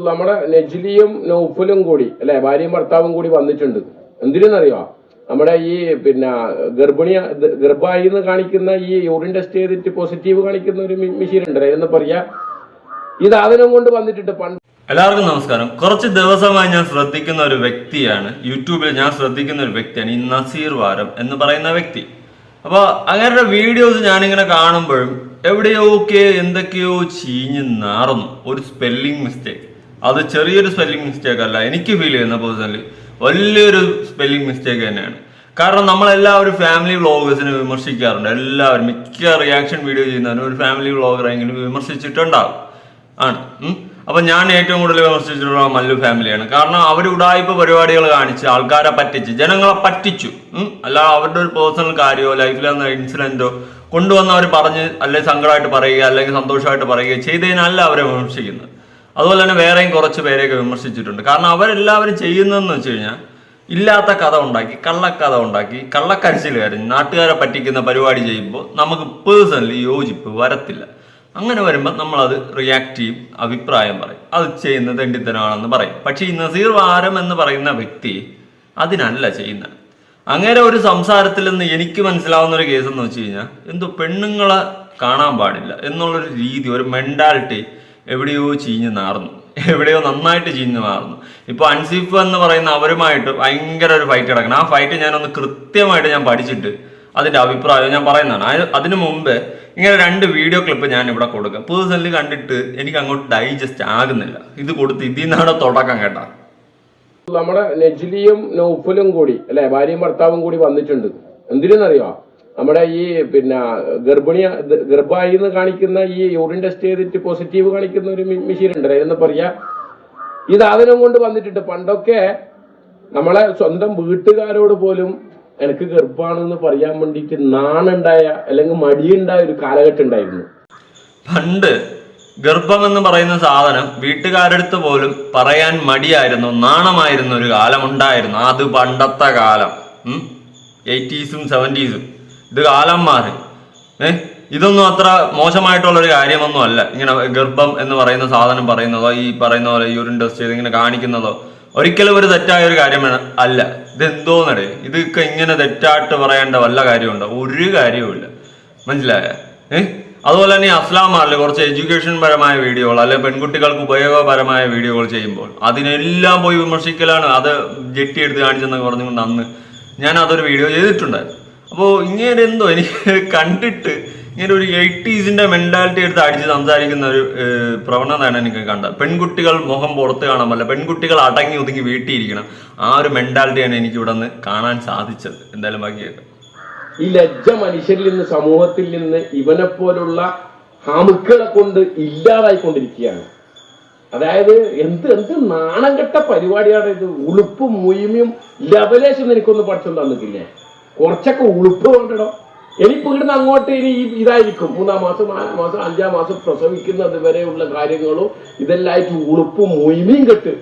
നമ്മുടെ നെജ്ലിയും നൗഫലും കൂടി അല്ലെ, ഭാര്യയും ഭർത്താവും കൂടി വന്നിട്ടുണ്ട്. എന്തിനെന്നറിയോ? നമ്മുടെ ഈ ഗർഭായി എന്ന് കാണിക്കുന്ന ഈ യൂറിൻ ടെസ്റ്റ് ചെയ്തിട്ട് പോസിറ്റീവ് കാണിക്കുന്ന ഒരു മെഷീൻ ഉണ്ട്, എന്ന് പറയാ. ഇത് അതിനും കൊണ്ട് വന്നിട്ടുണ്ട്. എല്ലാവർക്കും നമസ്കാരം. കുറച്ച് ദിവസമായി ഞാൻ ശ്രദ്ധിക്കുന്ന ഒരു വ്യക്തിയാണ്, യൂട്യൂബിൽ ഞാൻ ശ്രദ്ധിക്കുന്ന ഒരു വ്യക്തിയാണ് ഈ നസീർ വാരം എന്ന് പറയുന്ന വ്യക്തി. അപ്പോൾ അങ്ങനത്തെ വീഡിയോസ് ഞാനിങ്ങനെ കാണുമ്പോഴും എന്തൊക്കെയോ ചീഞ്ഞ് നാറുന്നു. ഒരു സ്പെല്ലിംഗ് മിസ്റ്റേക്ക്, അത് ചെറിയൊരു സ്പെല്ലിംഗ് മിസ്റ്റേക്ക് അല്ല, എനിക്ക് ഫീൽ ചെയ്യുന്ന പേഴ്സണലി വലിയൊരു സ്പെല്ലിംഗ് മിസ്റ്റേക്ക് തന്നെയാണ്. കാരണം നമ്മളെല്ലാവരും ഫാമിലി വ്ളോഗേഴ്സിനെ വിമർശിക്കാറുണ്ട്. എല്ലാവരും മിക്ക റിയാക്ഷൻ വീഡിയോ ചെയ്യുന്നവരും ഒരു ഫാമിലി വ്ളോഗറെങ്കിലും വിമർശിച്ചിട്ടുണ്ടാവും ആണ്. അപ്പൊ ഞാൻ ഏറ്റവും കൂടുതൽ വിമർശിച്ചിട്ടുള്ള മല്ലു ഫാമിലിയാണ്. കാരണം അവർ ഉടായ്പ പരിപാടികൾ കാണിച്ച് ആൾക്കാരെ പറ്റിച്ച് ജനങ്ങളെ പറ്റിച്ചു. അല്ല അവരുടെ ഒരു പേഴ്സണൽ കാര്യമോ ലൈഫിൽ വന്ന ഇൻസിഡന്റോ കൊണ്ടുവന്ന് അവർ പറഞ്ഞ് അല്ലെങ്കിൽ സങ്കടമായിട്ട് പറയുക അല്ലെങ്കിൽ സന്തോഷമായിട്ട് പറയുക ചെയ്തതിനല്ല അവരെ വിമർശിക്കുന്നത്. അതുപോലെ തന്നെ വേറെയും കുറച്ച് പേരെയൊക്കെ വിമർശിച്ചിട്ടുണ്ട്. കാരണം അവരെല്ലാവരും ചെയ്യുന്നതെന്ന് വെച്ച് കഴിഞ്ഞാൽ ഇല്ലാത്ത കഥ ഉണ്ടാക്കി, കള്ളക്കഥ ഉണ്ടാക്കി, കള്ളക്കരച്ചിൽ കരഞ്ഞ് നാട്ടുകാരെ പറ്റിക്കുന്ന പരിപാടി ചെയ്യുമ്പോൾ നമുക്ക് പേഴ്സണലി യോജിപ്പ് വരത്തില്ല. അങ്ങനെ വരുമ്പോൾ നമ്മളത് റിയാക്ട് ചെയ്യും, അഭിപ്രായം പറയും, അത് ചെയ്യുന്നത് തെണ്ടിത്തരമാണെന്ന് പറയും. പക്ഷെ ഈ നസീർ വാരം എന്ന് പറയുന്ന വ്യക്തി അതിനല്ല ചെയ്യുന്നത്. അങ്ങനെ ഒരു സംസാരത്തിൽ നിന്ന് എനിക്ക് മനസ്സിലാവുന്ന ഒരു കേസ് എന്ന് വെച്ച് കഴിഞ്ഞാൽ എന്തോ പെണ്ണുങ്ങളെ കാണാൻ പാടില്ല എന്നുള്ളൊരു രീതി, ഒരു മെന്റാലിറ്റി എവിടെയോ ചീഞ്ഞ് നാറുന്നു, എവിടെയോ നന്നായിട്ട് ചീഞ്ഞ് മാറുന്നു. ഇപ്പോൾ അൻസിഫ് എന്ന് പറയുന്ന അവരുമായിട്ട് ഭയങ്കര ഒരു ഫൈറ്റ് കിടക്കണം. ആ ഫൈറ്റ് ഞാനൊന്ന് കൃത്യമായിട്ട് ഞാൻ പഠിച്ചിട്ട് അതിന്റെ അഭിപ്രായം ഞാൻ പറയുന്നതാണ്. അതിനു മുമ്പ് ഇങ്ങനെ 2 വീഡിയോ ക്ലിപ്പ് ഞാൻ ഇവിടെ കൊടുക്കാം. പേഴ്സണലി കണ്ടിട്ട് എനിക്ക് അങ്ങോട്ട് ഡൈജസ്റ്റ് ആകുന്നില്ല. ഇത് കൊടുത്ത് ഇതിൽ നിന്നാണ് തുടക്കം കേട്ടാ. നമ്മുടെ നെജ്ലിയും നൗഫലും കൂടി അല്ലെ, ഭാര്യയും ഭർത്താവും കൂടി വന്നിട്ടുണ്ട്. എന്തിനെന്നറിയോ? നമ്മുടെ ഈ ഗർഭായി എന്ന് കാണിക്കുന്ന ഈ യൂറിൻ ടെസ്റ്റ് ചെയ്തിട്ട് പോസിറ്റീവ് കാണിക്കുന്ന ഒരു മെഷീൻ ഉണ്ട്, എന്ന് പറയാ. ഇത് അതിനും കൊണ്ട് വന്നിട്ടുണ്ട്. പണ്ടൊക്കെ നമ്മളെ സ്വന്തം വീട്ടുകാരോട് പോലും എനിക്ക് ഗർഭാണെന്ന് പറയാൻ വേണ്ടിയിട്ട് നാണുണ്ടായ അല്ലെങ്കിൽ മടിയുണ്ടായ ഒരു കാലഘട്ടം ഉണ്ടായിരുന്നു. പണ്ട് ഗർഭം എന്ന് പറയുന്ന സാധനം വീട്ടുകാരടുത്ത് പോലും പറയാൻ മടിയായിരുന്നു, നാണമായിരുന്ന ഒരു കാലം ഉണ്ടായിരുന്നു. അത് പണ്ടത്തെ കാലം, 80s 70s. ഇത് കാലം മാറി. ഇതൊന്നും അത്ര മോശമായിട്ടുള്ള ഒരു കാര്യമൊന്നും അല്ല. ഇങ്ങനെ ഗർഭം എന്ന് പറയുന്ന സാധനം പറയുന്നതോ ഈ പറയുന്ന പോലെ യൂറിൻ ടെസ്റ്റ് ചെയ്ത് ഇങ്ങനെ കാണിക്കുന്നതോ ഒരിക്കലും ഒരു തെറ്റായ ഒരു കാര്യം അല്ല. ഇതെന്തോന്നടേ, ഇതൊക്കെ ഇങ്ങനെ തെറ്റായിട്ട് പറയേണ്ട വല്ല കാര്യമുണ്ടോ? ഒരു കാര്യവുമില്ല. മനസ്സിലായ? അതുപോലെ തന്നെ അസ്ലാമാറിൽ കുറച്ച് എഡ്യൂക്കേഷൻ പരമായ വീഡിയോകൾ അല്ലെങ്കിൽ പെൺകുട്ടികൾക്ക് ഉപയോഗപരമായ വീഡിയോകൾ ചെയ്യുമ്പോൾ അതിനെല്ലാം പോയി വിമർശിക്കലാണ്. അത് ജെട്ടി എടുത്ത് കാണിച്ചെന്നൊക്കെ പറഞ്ഞുകൊണ്ട് അന്ന് ഞാൻ അതൊരു വീഡിയോ ചെയ്തിട്ടുണ്ടായിരുന്നു. അപ്പോൾ ഇങ്ങനെ എന്തോ എനിക്ക് കണ്ടിട്ട് ഇങ്ങനെ ഒരു 80s മെന്റാലിറ്റി എടുത്ത് അടിച്ച് സംസാരിക്കുന്ന ഒരു പ്രവണതയാണ് എനിക്ക് കണ്ടത്. പെൺകുട്ടികൾ മുഖം പുറത്ത് കാണാമല്ല, പെൺകുട്ടികൾ അടങ്ങി ഒതുങ്ങി വീട്ടിയിരിക്കണം. ആ ഒരു മെന്റാലിറ്റിയാണ് എനിക്ക് ഇവിടെ നിന്ന് കാണാൻ സാധിച്ചത്. എന്തായാലും ബാക്കിയൊക്കെ ഈ ലജ്ജ മനുഷ്യരിൽ നിന്ന്, സമൂഹത്തിൽ നിന്ന് ഇവനെ പോലുള്ള ഹാമുക്കളെ കൊണ്ട് ഇല്ലാതായിക്കൊണ്ടിരിക്കുകയാണ്. അതായത് എന്ത് നാണം കെട്ട പരിപാടിയാണ് ഇത്. ഉളുപ്പും മുയിമയും ലെവലേഷൻ എനിക്കൊന്ന് പഠിച്ചു തന്നിട്ടില്ലേ? കുറച്ചൊക്കെ ഉളുപ്പ് വേണ്ടടോ. എനിക്ക് ഇവിടുന്ന് അങ്ങോട്ട് ഇനി ഇതായിരിക്കും 3-ാം മാസം 4-ാം മാസം 5-ാം മാസം പ്രസവിക്കുന്നത് വരെയുള്ള കാര്യങ്ങളും ഇതെല്ലായിട്ട് ഉളുപ്പും മൊയ്മയും കെട്ട്.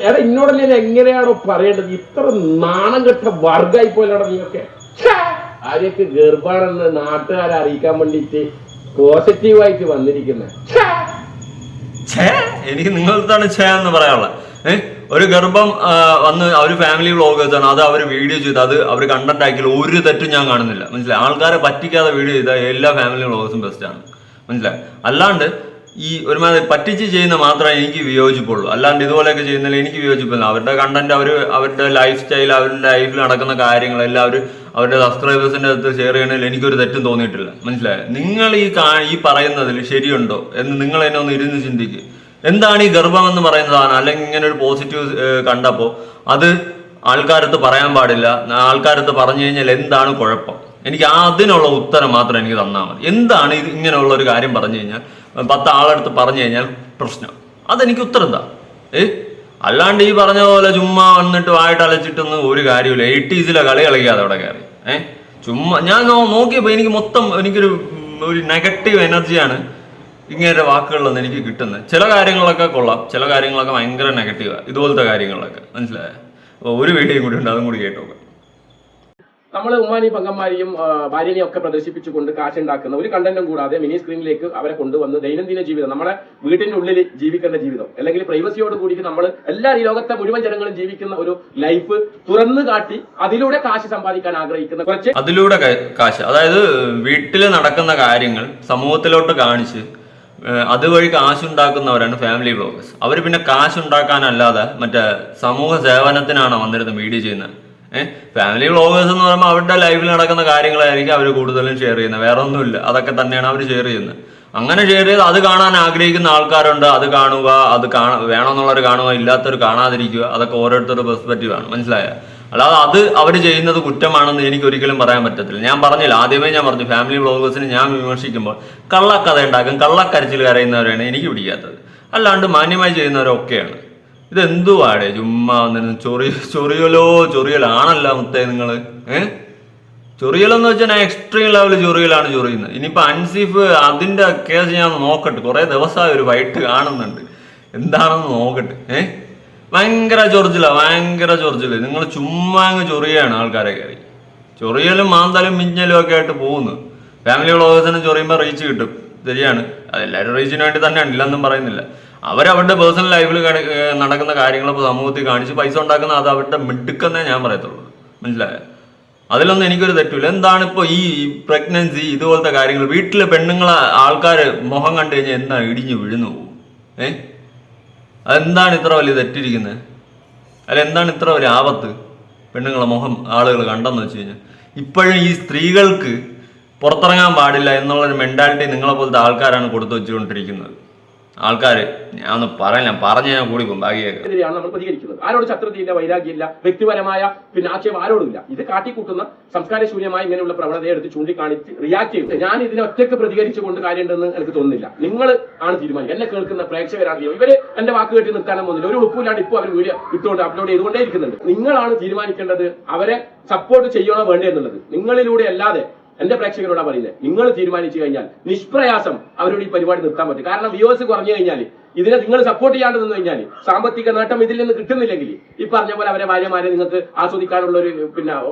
എടാ ഇന്നോടല്ലേ എങ്ങനെയാണോ പറയേണ്ടത്? ഇത്ര നാണം കെട്ട വർഗമായി പോലെയാണോ നീയൊക്കെ? ആരെയൊക്കെ ഗർഭാണെന്ന് നാട്ടുകാരെ അറിയിക്കാൻ വേണ്ടിയിട്ട് പോസിറ്റീവായിട്ട് വന്നിരിക്കുന്നത്. എനിക്ക് നിങ്ങളടുത്താണ് എന്ന് പറയാനുള്ളത്. ഒരു ഗർഭം വന്ന് അവർ ഫാമിലി വ്ളോഗേഴ്സാണ്, അത് അവർ വീഡിയോ ചെയ്ത് അത് അവർ കണ്ടന്റ് ആക്കിയാൽ ഒരു തെറ്റും ഞാൻ കാണുന്നില്ല. മനസ്സിലായി? ആൾക്കാരെ പറ്റിക്കാതെ വീഡിയോ ചെയ്താൽ എല്ലാ ഫാമിലി വ്ളോഗേഴ്സും ബെസ്റ്റാണ്. മനസ്സിലായി? അല്ലാണ്ട് ഈ ഒരുമാതിരി പറ്റിച്ച് ചെയ്യുന്ന മാത്രമേ എനിക്ക് വിയോജിപ്പുള്ളൂ. അല്ലാണ്ട് ഇതുപോലെയൊക്കെ ചെയ്യുന്നതിൽ എനിക്ക് വിയോജിപ്പില്ല. അവരുടെ കണ്ടന്റ് അവരുടെ ലൈഫ് സ്റ്റൈൽ, അവരുടെ ലൈഫിൽ നടക്കുന്ന കാര്യങ്ങൾ എല്ലാവരും അവരുടെ സബ്സ്ക്രൈബേഴ്സിന്റെ അടുത്ത് ഷെയർ ചെയ്യണതിൽ എനിക്കൊരു തെറ്റും തോന്നിയിട്ടില്ല. മനസ്സിലായോ? നിങ്ങൾ ഈ പറയുന്നതിൽ ശരിയുണ്ടോ എന്ന് നിങ്ങൾ എന്നെ ഒന്ന് ഇരുന്ന് ചിന്തിക്കുക. എന്താണ് ഈ ഗർഭം എന്ന് പറയുന്ന സാധനം? അല്ലെങ്കിൽ ഇങ്ങനെ ഒരു പോസിറ്റീവ് കണ്ടപ്പോൾ അത് ആൾക്കാരത്ത് പറയാൻ പാടില്ല, ആൾക്കാരത്ത് പറഞ്ഞു കഴിഞ്ഞാൽ എന്താണ് കുഴപ്പം? എനിക്ക് അതിനുള്ള ഉത്തരം മാത്രം എനിക്ക് തന്നാൽ മതി. എന്താണ് ഇത് ഇങ്ങനെയുള്ള ഒരു കാര്യം പറഞ്ഞു കഴിഞ്ഞാൽ 10 ആളെടുത്ത് പറഞ്ഞു കഴിഞ്ഞാൽ പ്രശ്നം? അതെനിക്ക് ഉത്തരം എന്താ? അല്ലാണ്ട് ഈ പറഞ്ഞ പോലെ ചുമ്മാ വന്നിട്ട് വായിട്ട് അലച്ചിട്ടൊന്നും ഒരു കാര്യമില്ല. 80s കളി കളിക്കാതെ അവിടെ കയറി ചുമ്മാ ഞാൻ നോക്കിയപ്പോൾ എനിക്ക് മൊത്തം എനിക്കൊരു നെഗറ്റീവ് എനർജിയാണ് ഇങ്ങനെ വാക്കുകളിലൊന്നും എനിക്ക് കിട്ടുന്നത്. ചില കാര്യങ്ങളൊക്കെ കൊള്ളാം, ചില കാര്യങ്ങളൊക്കെ ഭയങ്കര നെഗറ്റീവാണ്. ഇതുപോലത്തെ കാര്യങ്ങളൊക്കെ മനസ്സിലായ. അപ്പോൾ ഒരു വീഡിയോയും കൂടി ഉണ്ട്, അതും കൂടി കേട്ടോക്കാം. നമ്മൾ ഉമ്മാനെയും പങ്കന്മാരെയും ഭാര്യനെയും ഒക്കെ പ്രദർശിപ്പിച്ചുകൊണ്ട് കാശുണ്ടാക്കുന്ന ഒരു കണ്ടന്റും കൂടാതെ മിനി സ്ക്രീനിലേക്ക് അവരെ കൊണ്ടുവന്ന് ദൈനംദിന ജീവിതം, നമ്മളെ വീട്ടിനുള്ളിൽ ജീവിക്കേണ്ട ജീവിതം, അല്ലെങ്കിൽ പ്രൈവസിയോട് കൂടി നമ്മൾ ഈ ലോകത്തെ മുഴുവൻ ജനങ്ങളും ജീവിക്കുന്ന ഒരു ലൈഫ് തുറന്നു കാട്ടി അതിലൂടെ കാശ് സമ്പാദിക്കാൻ ആഗ്രഹിക്കുന്ന കുറച്ച്, അതിലൂടെ കാശ്, അതായത് വീട്ടിൽ നടക്കുന്ന കാര്യങ്ങൾ സമൂഹത്തിലോട്ട് കാണിച്ച് അതുവഴി കാശുണ്ടാക്കുന്നവരാണ് ഫാമിലി വ്ളോഗേഴ്സ്. അവർ പിന്നെ കാശുണ്ടാക്കാനല്ലാതെ മറ്റേ സമൂഹ സേവനത്തിനാണ് വന്നിരുന്ന വീഡിയോ ചെയ്യുന്നത്. ഫാമിലി വ്ളോഗേഴ്സ് എന്ന് പറയുമ്പോൾ അവരുടെ ലൈഫിൽ നടക്കുന്ന കാര്യങ്ങളായിരിക്കും അവർ കൂടുതലും ഷെയർ ചെയ്യുന്നത്, വേറെ ഒന്നുമില്ല. അതൊക്കെ തന്നെയാണ് അവർ ഷെയർ ചെയ്യുന്നത്. അങ്ങനെ ഷെയർ ചെയ്ത് അത് കാണാൻ ആഗ്രഹിക്കുന്ന ആൾക്കാരുണ്ട്, അത് കാണുക, അത് വേണമെന്നുള്ളവർ കാണുക, ഇല്ലാത്തവർ കാണാതിരിക്കുക. അതൊക്കെ ഓരോരുത്തരുടെ പെർസ്പെക്റ്റീവ് ആണ്, മനസ്സിലായ? അല്ലാതെ അത് അവർ ചെയ്യുന്നത് കുറ്റമാണെന്ന് എനിക്ക് ഒരിക്കലും പറയാൻ പറ്റത്തില്ല. ഞാൻ പറഞ്ഞില്ല, ആദ്യമേ ഞാൻ പറഞ്ഞു, ഫാമിലി വ്ളോഗേഴ്സിന് ഞാൻ വിമർശിക്കുമ്പോൾ കള്ളക്കഥ ഉണ്ടാക്കും, കള്ളക്കരച്ചിൽ കരയുന്നവരാണ് എനിക്ക് പിടിക്കാത്തത്. അല്ലാണ്ട് മാന്യമായി ചെയ്യുന്നവരൊക്കെയാണ്. ഇതെന്തുവാടേ ചുമ്മാ ചൊറിയലാണല്ല മുത്തേ നിങ്ങള്. ചൊറിയലെന്ന് വെച്ചാൽ ഞാൻ എക്സ്ട്രീം ലെവൽ ചൊറിയലാണ് ചൊറിയുന്നത്. ഇനിയിപ്പോ അൻസിഫ് അതിന്റെ കേസ് ഞാൻ നോക്കട്ടെ, കുറെ ദിവസമായി ഒരു ഫൈറ്റ് കാണുന്നുണ്ട്, എന്താണെന്ന് നോക്കട്ടെ. ഭയങ്കര ചൊറിച്ചില്. നിങ്ങൾ ചുമ്മാ അങ്ങ് ചൊറിയാണ് ആൾക്കാരെ കയറി. ചൊറിയലും മാന്തലും മിഞ്ഞലും ഒക്കെ ആയിട്ട് പോകുന്നു. ഫാമിലി വ്ളോഗേഴ്സിന് ചൊറിയുമ്പോൾ റീച്ച് കിട്ടും, ശരിയാണ്. അതെല്ലാവരും റീച്ചിന് വേണ്ടി തന്നെയാണ്, ഇല്ലെന്നും പറയുന്നില്ല. അവരവരുടെ പേഴ്സണൽ ലൈഫിൽ നടക്കുന്ന കാര്യങ്ങൾ സമൂഹത്തിൽ കാണിച്ച് പൈസ ഉണ്ടാക്കുന്ന അത് അവരുടെ മിടുക്കെന്നേ ഞാൻ പറയത്തുള്ളൂ, മനസ്സിലായ? അതിലൊന്നും എനിക്കൊരു തെറ്റില്ല. എന്താണ് ഇപ്പോൾ ഈ പ്രഗ്നൻസി ഇതുപോലത്തെ കാര്യങ്ങൾ വീട്ടിലെ പെണ്ണുങ്ങളെ ആൾക്കാർ മുഖം കണ്ടു കഴിഞ്ഞാൽ എന്താ ഇടിഞ്ഞു വീഴുന്നു പോകും? അതെന്താണ് ഇത്ര വലിയ തെറ്റിരിക്കുന്നത്? അല്ല, എന്താണ് ഇത്ര വലിയ ആപത്ത് പെണ്ണുങ്ങളെ മുഖം ആളുകൾ കണ്ടെന്ന് വെച്ച് കഴിഞ്ഞാൽ? ഇപ്പോഴും ഈ സ്ത്രീകൾക്ക് പുറത്തിറങ്ങാൻ പാടില്ല എന്നുള്ളൊരു മെന്റാലിറ്റി നിങ്ങളെ പോലത്തെ ആൾക്കാരാണ് കൊടുത്തു വെച്ചുകൊണ്ടിരിക്കുന്നത്. ആൾക്കാര് ഞാൻ പറഞ്ഞ കൂടി പോകും ബാക്കിയാണ് നമ്മൾ പ്രതികരിക്കുന്നത്. ആരോട് ശത്രുതയില്ല, വൈരാഗ്യമില്ല, വ്യക്തിപരമായ ആക്ഷേപം ആരോടുമില്ല. ഇത് കാട്ടിക്കൂട്ടുന്ന സംസ്കാരശൂന്യമായ ഇങ്ങനെയുള്ള പ്രവണതയെ എടുത്ത് ചൂണ്ടിക്കാണിച്ച് റിയാക്ട് ചെയ്യും. ഞാൻ ഇതിനെ ഒറ്റയ്ക്ക് പ്രതികരിച്ചുകൊണ്ട് കാര്യമുണ്ടെന്ന് എനിക്ക് തോന്നുന്നില്ല. നിങ്ങൾ ആണ് തീരുമാനിക്കുക. എന്നെ കേൾക്കുന്ന പ്രേക്ഷകരാണെങ്കിലും ഇവര് എന്റെ വാക്ക് കേട്ടി നിർത്താനും പോകുന്നില്ല. ഒരു ഉറപ്പില്ലാണ്ട് ഇപ്പോൾ അവർ വീഡിയോ ഇട്ടുകൊണ്ട് അപ്ലോഡ് ചെയ്തുകൊണ്ടേ ഇരിക്കുന്നുണ്ട്. നിങ്ങളാണ് തീരുമാനിക്കേണ്ടത് അവരെ സപ്പോർട്ട് ചെയ്യണോ വേണ്ടേ എന്നുള്ളത്. നിങ്ങളിലൂടെ അല്ലാതെ എന്റെ പ്രേക്ഷകരോടാ പറയുന്നത്. നിങ്ങൾ തീരുമാനിച്ചു കഴിഞ്ഞാൽ നിഷ്പ്രയാസം അവരോട് ഈ പരിപാടി നിർത്താൻ പറ്റും. കാരണം വ്യൂവേഴ്സ് കുറഞ്ഞു കഴിഞ്ഞാൽ, ഇതിനെ നിങ്ങൾ സപ്പോർട്ട് ചെയ്യാണ്ട് നിന്ന് കഴിഞ്ഞാൽ, സാമ്പത്തിക നേട്ടം ഇതിൽ നിന്ന് കിട്ടുന്നില്ലെങ്കിൽ ഈ പറഞ്ഞ പോലെ അവരെ ഭാര്യമാരെ നിങ്ങൾക്ക് ആസ്വദിക്കാനുള്ള ഒരു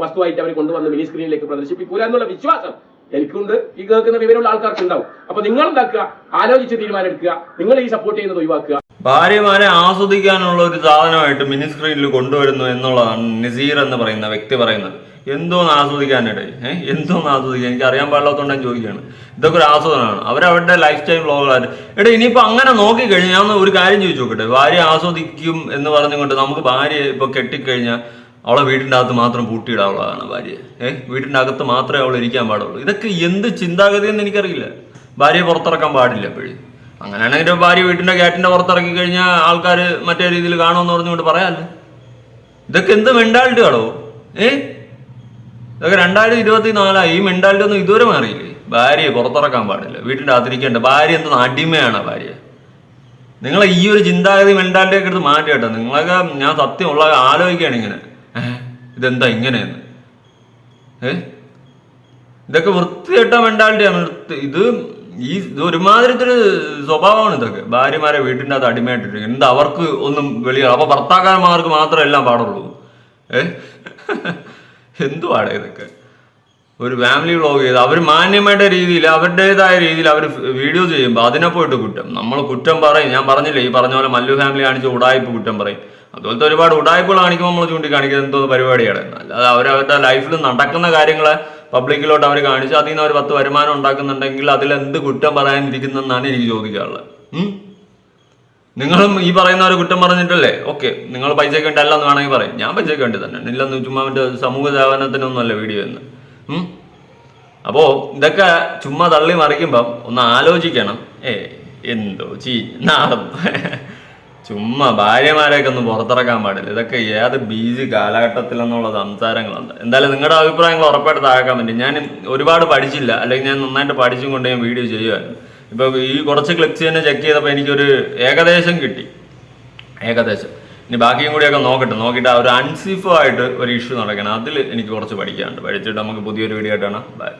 വസ്തുവായിട്ട് അവരെ കൊണ്ടുവന്ന് മിനി സ്ക്രീനിലേക്ക് പ്രദർശിപ്പിക്കൂല എന്നുള്ള വിശ്വാസം എനിക്കുണ്ട്, ഈ കേൾക്കുന്ന വിവരമുള്ള ആൾക്കാർക്ക് ഉണ്ടാവും. അപ്പൊ നിങ്ങൾ എന്താക്കുക, ആലോചിച്ച് തീരുമാനം എടുക്കുക. നിങ്ങൾ ഈ സപ്പോർട്ട് ചെയ്യുന്നത് ഒഴിവാക്കുക. ഭാര്യമാരെ ആസ്വദിക്കാനുള്ള ഒരു സാധനമായിട്ട് മിനി സ്ക്രീനിൽ കൊണ്ടുവരുന്നു എന്നുള്ളതാണ് നസീർ എന്ന് പറയുന്ന വ്യക്തി പറയുന്നത്. എന്തോന്ന് ആസ്വദിക്കാനിടയിൽ എന്തോന്ന് ആസ്വദിക്കാൻ എനിക്ക് അറിയാൻ പാടില്ലാത്തതുകൊണ്ട് ഞാൻ ചോദിക്കുകയാണ്. ഇതൊക്കെ ഒരു ആസ്വാദനമാണ്. അവരവരുടെ ലൈഫ് സ്റ്റൈൽ വ്ളോഗുകാർ. ഇനിയിപ്പോൾ അങ്ങനെ നോക്കിക്കഴിഞ്ഞാൽ ഞാൻ ഒരു കാര്യം ചോദിച്ചു നോക്കട്ടെ. ഭാര്യ ആസ്വദിക്കും എന്ന് പറഞ്ഞുകൊണ്ട് നമുക്ക് ഭാര്യ ഇപ്പോൾ കെട്ടിക്കഴിഞ്ഞാൽ അവളെ വീട്ടിൻ്റെ അകത്ത് മാത്രം പൂട്ടിയിടാനുള്ളതാണ് ഭാര്യ. വീട്ടിൻ്റെ അകത്ത് മാത്രമേ അവൾ ഇരിക്കാൻ പാടുള്ളൂ. ഇതൊക്കെ എന്ത് ചിന്താഗതിയെന്ന് എനിക്കറിയില്ല. ഭാര്യയെ പുറത്തിറക്കാൻ പാടില്ല എപ്പോഴും. അങ്ങനെയാണെങ്കിൽ ഭാര്യ വീട്ടിൻ്റെ ഗേറ്റിൻ്റെ പുറത്തിറക്കി കഴിഞ്ഞാൽ ആൾക്കാർ മറ്റേ രീതിയിൽ കാണുമെന്ന് പറഞ്ഞുകൊണ്ട് പറയാമല്ലോ. ഇതൊക്കെ എന്ത് മെന്റാലിറ്റി ആണോ? ഇതൊക്കെ 2024 ഈ മെന്റാലിറ്റി ഒന്നും ഇതുവരെ മാറിയില്ലേ? ഭാര്യയെ പുറത്തിറക്കാൻ പാടില്ല, വീട്ടിൻ്റെ അകത്തിരിക്കേണ്ട. ഭാര്യ എന്തെന്ന് അടിമയാണ് ഭാര്യ. നിങ്ങളെ ഈ ഒരു ചിന്താഗതി മെന്റാലിറ്റിയൊക്കെ എടുത്ത് മാറ്റി കേട്ടോ. നിങ്ങളൊക്കെ ഞാൻ സത്യമുള്ള ആലോചിക്കുകയാണ് ഇങ്ങനെ, ഇതെന്താ ഇങ്ങനെയെന്ന്. ഇതൊക്കെ വൃത്തികെട്ട മെന്റാലിറ്റിയാണ്. ഇത് ഒരുമാതിരത്തൊരു സ്വഭാവമാണ് ഇതൊക്കെ. ഭാര്യമാരെ വീട്ടിൻ്റെ അകത്ത് അടിമയായിട്ടിരിക്കും. എന്താ അവർക്ക് ഒന്നും വെളിയാണ്? അപ്പൊ ഭർത്താക്കന്മാർക്ക് മാത്രമേ എല്ലാം പാടുള്ളൂ. എന്തുവാടേ ഇതൊക്കെ? ഒരു ഫാമിലി വ്ളോഗ് ചെയ്ത് അവർ മാന്യമായിട്ട് രീതിയിൽ അവരുടേതായ രീതിയിൽ അവർ വീഡിയോ ചെയ്യുമ്പോൾ അതിനെ പോയിട്ട് കുറ്റം നമ്മൾ കുറ്റം പറയും. ഞാൻ പറഞ്ഞില്ലേ, ഈ പറഞ്ഞ പോലെ മല്ലു ഫാമിലി കാണിച്ച് ഉടായ്പ കുറ്റം പറയും. അതുപോലത്തെ ഒരുപാട് ഉടായ്പകൾ കാണിക്കുമ്പോൾ നമ്മൾ ചൂണ്ടിക്കാണിക്കുന്നത് എന്തോ പരിപാടിയാണ്. അല്ലാതെ അവരവരുടെ ലൈഫിൽ നടക്കുന്ന കാര്യങ്ങളെ പബ്ലിക്കിലോട്ട് അവർ കാണിച്ച് അതിൽ നിന്ന് അവർ 10 വരുമാനം ഉണ്ടാക്കുന്നുണ്ടെങ്കിൽ അതിലെന്ത് കുറ്റം പറയാനിരിക്കുന്നെന്നാണ് എനിക്ക് ചോദിക്കാനുള്ളത്. നിങ്ങളും ഈ പറയുന്നവരെ കുറ്റം പറഞ്ഞിട്ടല്ലേ? ഓക്കെ, നിങ്ങൾ പൈസയ്ക്ക് വേണ്ടി അല്ലെന്ന് വേണമെങ്കിൽ പറയും. ഞാൻ പൈസയ്ക്ക് വേണ്ടി തന്നെ ഇല്ലെന്ന് ചുമ്മാ മറ്റേ സമൂഹ സേവനത്തിനൊന്നും അല്ല വീഡിയോ എന്ന്. അപ്പോ ഇതൊക്കെ ചുമ്മാ തള്ളി മറിക്കുമ്പം ഒന്ന് ആലോചിക്കണം. എന്തോ ചുമ്മാ ഭാര്യമാരെയൊക്കെ ഒന്ന് പുറത്തിറക്കാൻ പാടില്ല. ഇതൊക്കെ ഏത് ബീജ് കാലഘട്ടത്തിലെന്നുള്ള സംസാരങ്ങളുണ്ട്. എന്തായാലും നിങ്ങളുടെ അഭിപ്രായങ്ങൾ ഉറപ്പായിട്ട് താഴാക്കാൻ പറ്റും. ഞാൻ ഒരുപാട് പഠിച്ചില്ല, അല്ലെങ്കിൽ ഞാൻ നന്നായിട്ട് പഠിച്ചും കൊണ്ട് ഞാൻ വീഡിയോ ചെയ്യുമായിരുന്നു. ഇപ്പൊ ഈ കുറച്ച് ക്ലിപ്സ് തന്നെ ചെക്ക് ചെയ്തപ്പോൾ എനിക്കൊരു ഏകദേശം കിട്ടി. ഇനി ബാക്കിയും കൂടിയൊക്കെ നോക്കിയിട്ട് ഒരു അൺസേഫ് ആയിട്ട് ഒരു ഇഷ്യൂ നടക്കണം. അതിൽ എനിക്ക് കുറച്ച് പഠിക്കാനുണ്ട്. പഠിച്ചിട്ട് നമുക്ക് പുതിയൊരു വീഡിയോ ആയിട്ടാണ്. ബൈ.